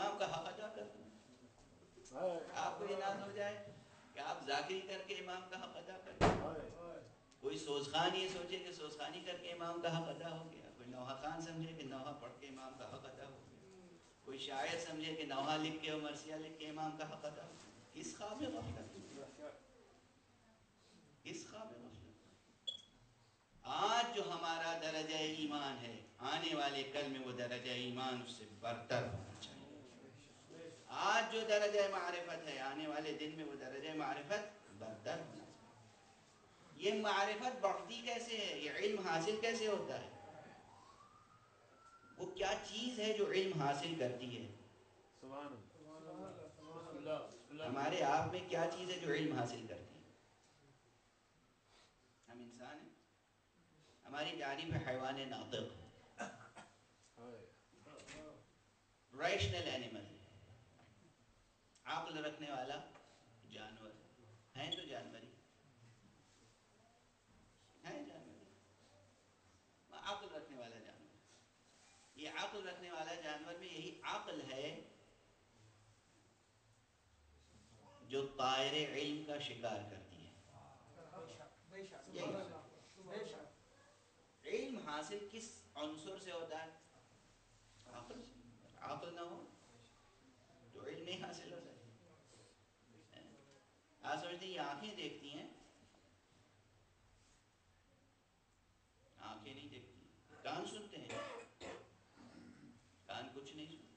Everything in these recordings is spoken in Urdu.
امام کا حق ادا کر دوں؟ آپ کو یہ ناز ہو جائے کہ آپ ذاکری کر کے امام کا حق ادا کر دیں؟ کوئی سوزخان یہ سوچے کہ سوزخانی کر کے امام کا حق ادا ہو گیا، کوئی نوحہ خان سمجھے کہ نوحہ پڑھ کے امام کا حق ادا ہو گیا، کوئی شاعر سمجھے کہ نوحہ لکھ کے اور مرثیہ لکھ کے امام کا حق ادا ہو گیا۔ کس خواب غفلت، کس خواب غفلت۔ آج جو ہمارا درجہ ایمان ہے، آنے والے کل میں وہ درجہ ایمان اس سے برتر ہونا چاہیے۔ آج جو درجہ معرفت ہے، آنے والے دن میں وہ درجہ معرفت برتر ہونا چاہیے۔ یہ معرفت بڑھتی کیسے ہے، یہ علم حاصل کیسے ہوتا ہے؟ وہ کیا چیز ہے جو علم حاصل کرتی ہے؟ ہمارے آپ میں کیا چیز ہے جو علم حاصل کرتی ہے؟ ہم انسان ہیں، ہماری تعریف ہے حیوان ناطق، ریشنل اینیمل، عقل رکھنے والا جانور ہیں، تو جانور ہی ہیں، جانور عقل رکھنے والا جانور۔ یہ عقل رکھنے والا جانور میں یہی عقل ہے جو طائر علم کا شکار کرتی ہے۔ علم حاصل کس عنصر سے ہوتا ہے؟ عقل سے۔ عقل نہ ہو تو علم نہیں حاصل ہو سکتا۔ آپ سمجھتے ہیں یہ آنکھیں دیکھتی ہیں، آنکھیں نہیں دیکھتی۔ کان سنتے ہیں، کان کچھ نہیں سنتے۔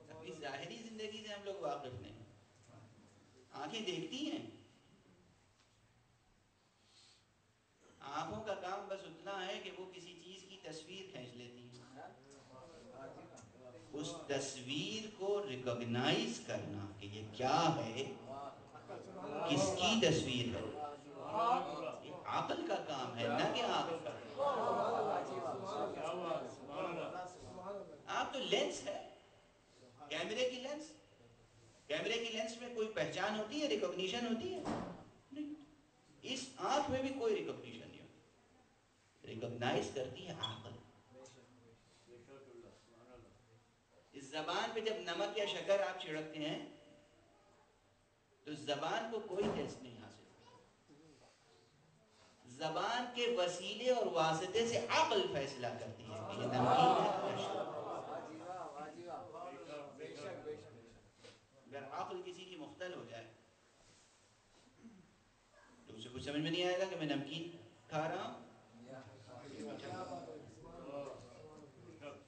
اپنی ظاہری زندگی سے ہم لوگ واقف نہیں۔ آنکھیں دیکھتی ہیں، آنکھوں کا کام بس اتنا ہے کہ وہ کسی چیز کی تصویر کھینچ لیتی ہیں، اس تصویر کو ریکگنائز کرنا کہ یہ کیا ہے، کس کی تصویر ہے، یہ عقل کا کام ہے، نہ کہ آنکھ کا۔ آنکھ تو لینس ہے، کیمرے کی لینس۔ کیمرے کی لینس میں کوئی پہچان ہوتی ہے، ریکگنیشن ہوتی ہے؟ نہیں۔ اس آنکھ میں بھی کوئی ریکگنیشن نہیں ہوتی، ریکگنائز کرتی ہے عقل۔ اس زبان پہ جب نمک یا شکر آپ چھڑکتے ہیں تو زبان کو کوئی ٹیسٹ نہیں حاصل ہوتا، زبان کے وسیلے اور واسطے سے عقل فیصلہ کرتی ہے کہ یہ نمکین ہے۔ اگر عقل کسی کی مختل ہو جائے تو اسے کچھ سمجھ میں نہیں آئے گا کہ میں نمکین کھا رہا ہوں۔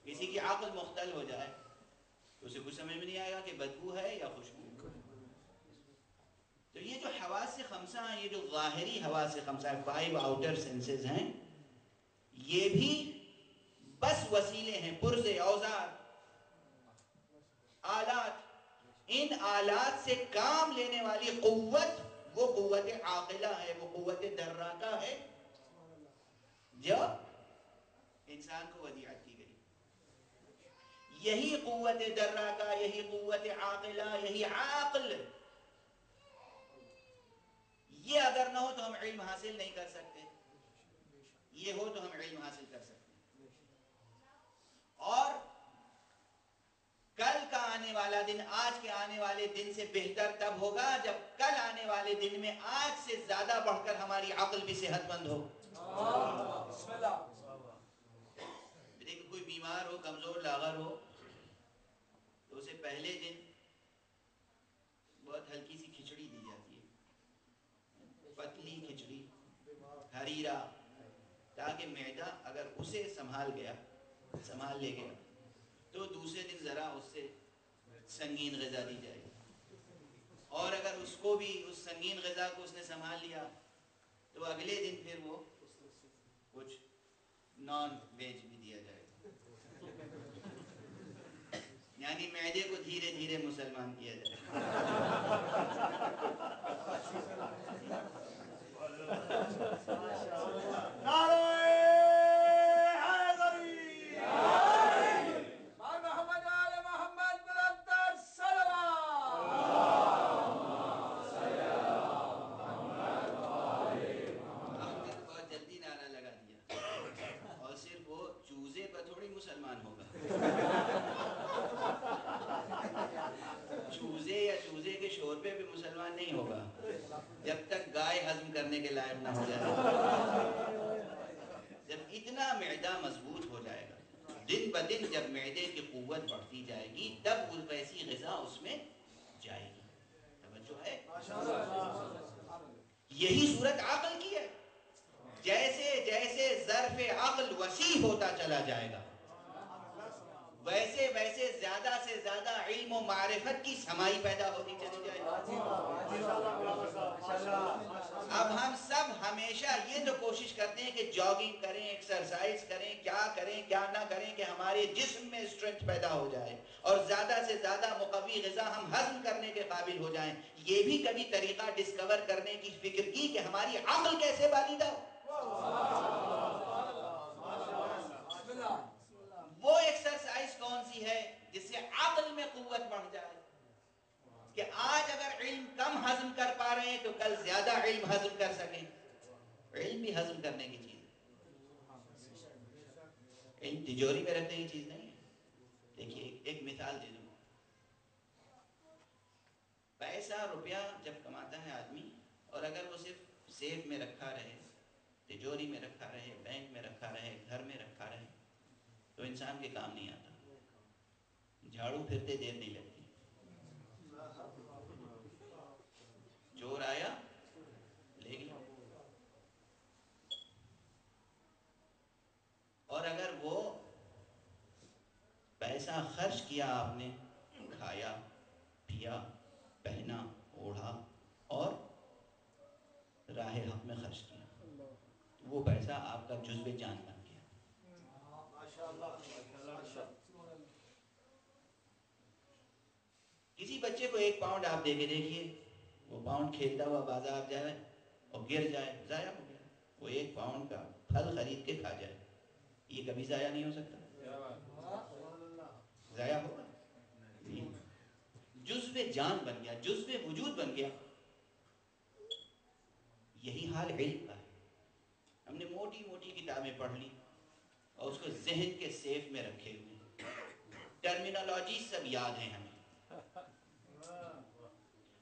کسی کی عقل مختل ہو جائے تو اسے کچھ سمجھ میں نہیں آئے گا کہ بدبو ہے یا خوشبو۔ تو یہ جو حواس خمسہ ہیں، یہ جو ظاہری حواس خمسہ 5 آؤٹر سینسز ہیں، یہ بھی بس وسیلے ہیں، پرزے، اوزار، آلات۔ ان آلات سے کام لینے والی قوت وہ قوت عاقلہ ہے، وہ قوت دراکہ ہے جو انسان کو ودیعت کی گئی۔ یہی قوت دراکہ، یہی قوت عاقلہ، یہی عقل، یہ اگر نہ ہو تو ہم علم حاصل نہیں کر سکتے، یہ ہو تو ہم علم حاصل کر سکتے۔ اور کل کا آنے والا دن آج کے آنے والے دن سے بہتر تب ہوگا جب کل آنے والے دن میں آج سے زیادہ بڑھ کر ہماری عقل بھی صحت مند ہو۔ دیکھیں کوئی بیمار ہو، کمزور لاغر ہو تو اسے پہلے دن بہت ہلکی سی کھچڑی دی جاتی ہے، پتلی کھچڑی، ہریرا، تاکہ معدہ اگر اسے سنبھال لے گیا تو دوسرے دن ذرا اس سے سنگین غذا دی جائے، اور اگر اس کو بھی اس سنگین غذا کو اس نے سنبھال لیا تو اگلے دن پھر وہ کچھ نان ویج بھی دیا جائے، یعنی معدے کو دھیرے دھیرے مسلمان کیا جائے۔ چوزے یا چوزے کے شوربے پہ مسلمان نہیں ہوگا جب تک گائے ہضم کرنے کے لائق نہ ہو جائے. جب اتنا معدہ مضبوط ہو جائے گا دن بدن، جب معدے کی قوت بڑھتی جائے گی تب ویسی غذا اس میں جائے گی. توجہ ہے؟ یہی صورت عقل کی ہے. جیسے جیسے ظرف عقل وسیع ہوتا چلا جائے گا ویسے ویسے زیادہ سے زیادہ علم و معرفت کی سمائی پیدا ہوتی چلی جائے گی. اب ہم سب ہمیشہ یہ تو کوشش کرتے ہیں کہ جاگنگ کریں، ایکسرسائز کریں، کیا نہ کریں کہ ہمارے جسم میں اسٹرینتھ پیدا ہو جائے اور زیادہ سے زیادہ مقوی غذا ہم ہضم کرنے کے قابل ہو جائیں. یہ بھی کبھی طریقہ ڈسکور کرنے کی فکر کی کہ ہماری عقل کیسے بالیدہ ہو؟ وہ ایکسرسائز کون سی ہے جس سے عقل میں قوت بڑھ جائے کہ آج اگر علم کم ہضم کر پا رہے ہیں تو کل زیادہ علم ہضم کر سکیں. علم بھی ہضم کرنے کی چیز ہے. علم تجوری میں رکھنے کی چیز نہیں ہے. دیکھیے ایک مثال دے دوں. پیسہ روپیہ جب کماتا ہے آدمی اور اگر وہ صرف سیف میں رکھا رہے، تجوری میں رکھا رہے، بینک میں رکھا رہے، گھر میں رکھا رہے تو انسان کے کام نہیں آتا. جھاڑو پھرتے دیر نہیں لگتی. چور آیا لے گیا. اور اگر وہ پیسہ خرچ کیا آپ نے، کھایا پیا پہنا اوڑھا اور راہ حق میں خرچ کیا، وہ پیسہ آپ کا جزو جان بن گیا. کسی بچے کو 1 پاؤنڈ آپ دے کے دیکھیے، وہ پاؤنڈ کھیلتا ہوا بازار جائے اور گر جائے، ضائع ہو گیا. وہ 1 پاؤنڈ کا پھل خرید کے کھا جائے، یہ کبھی ضائع نہیں ہو سکتا. ضائع ہوگا؟ جزو جان بن گیا، جزو وجود بن گیا. یہی حال علم کا ہے. ہم نے موٹی موٹی کتابیں پڑھ لی اور اس کو ذہن کے سیف میں رکھے ہوئے، ٹرمینالوجی سب یاد ہیں ہمیں.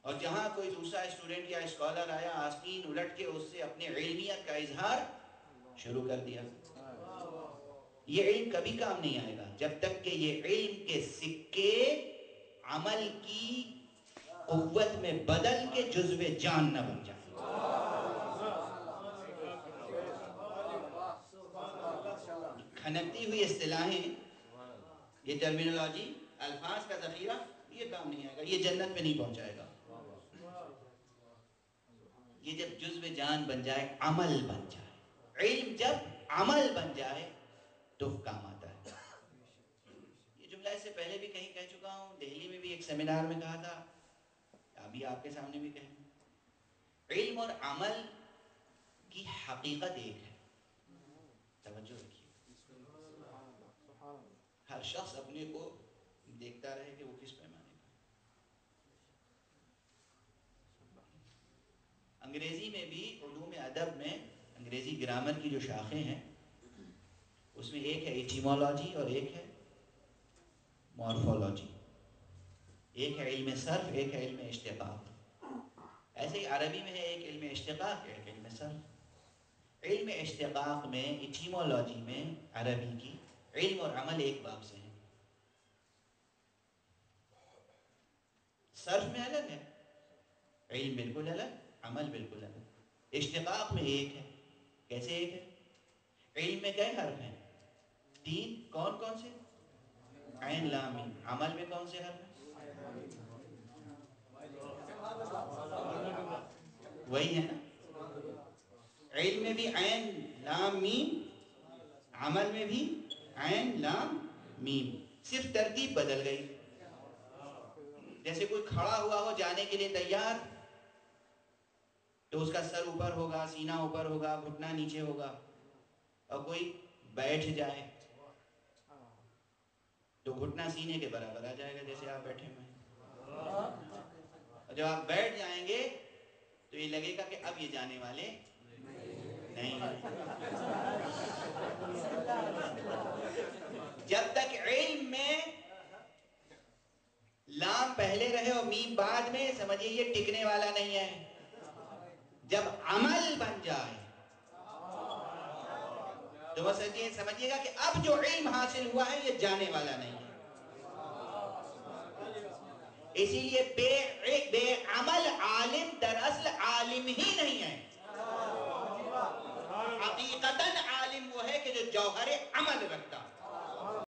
اور جہاں کوئی دوسرا اسٹوڈنٹ یا اسکالر آیا آستین الٹ کے اس سے اپنے علمیت کا اظہار شروع کر دیا. یہ علم کبھی کام نہیں آئے گا جب تک کہ یہ علم کے سکے عمل کی قوت میں بدل کے جزو جان نہ بن جائے. کھنکتی ہوئی اصطلاحیں، یہ ٹرمینالوجی، الفاظ کا ذخیرہ، یہ کام نہیں آئے گا، یہ جنت میں نہیں پہنچائے گا. یہ جب جزو جان بن جائے، عمل بن جائے، علم جب عمل بن جائے تو کام آتا ہے. یہ جملہ اس سے پہلے بھی کہیں کہہ چکا ہوں، دہلی میں بھی ایک سیمینار میں کہا تھا، ابھی آپ کے سامنے بھی کہیں. علم اور عمل کی حقیقت ایک ہے. توجہ رکھیے. ہر شخص اپنے کو دیکھتا رہے کہ وہ کس پیمانے کا. انگریزی میں بھی، علوم ادب میں انگریزی گرامر کی جو شاخیں ہیں اس میں ایک ہے ایٹیمولوجی اور ایک ہے مورفولوجی. ایک ہے علم صرف، ایک ہے علم اشتقاق. ایسے ہی عربی میں ہے ایک علم اشتقاق، ایک علم صرف. علم اشتقاق میں، ایٹیمولوجی میں عربی کی، علم اور عمل ایک باب سے ہیں. صرف میں الگ ہے، علم بالکل الگ، عمل بالکل الگ. اشتقاق میں ایک ہے. کیسے ایک ہے؟ علم میں کئے حرف ہیں؟ 3. کون کون سے؟ عین لام میم. عمل میں کون سے حرف ہیں؟ وہی ہے نا. علم میں بھی عین لام میم، عمل میں بھی عین لام میم، صرف ترتیب بدل گئی. جیسے کوئی کھڑا ہوا ہو جانے کے لیے تیار تو اس کا سر اوپر ہوگا، سینہ اوپر ہوگا، گھٹنا نیچے ہوگا. اور کوئی بیٹھ جائے تو گھٹنا سینے کے برابر آ جائے گا جیسے آپ بیٹھے ہوئے ہیں. اور جب آپ بیٹھ جائیں گے تو یہ لگے گا کہ اب یہ جانے والے نہیں. جب تک علم اور میم بعد میں، سمجھیے یہ ٹکنے والا نہیں ہے. جب عمل بن جائے تو بس سمجھیے گا کہ اب جو علم حاصل ہوا ہے یہ جانے والا نہیں ہے. اسی لیے بے عمل عالم دراصل عالم ہی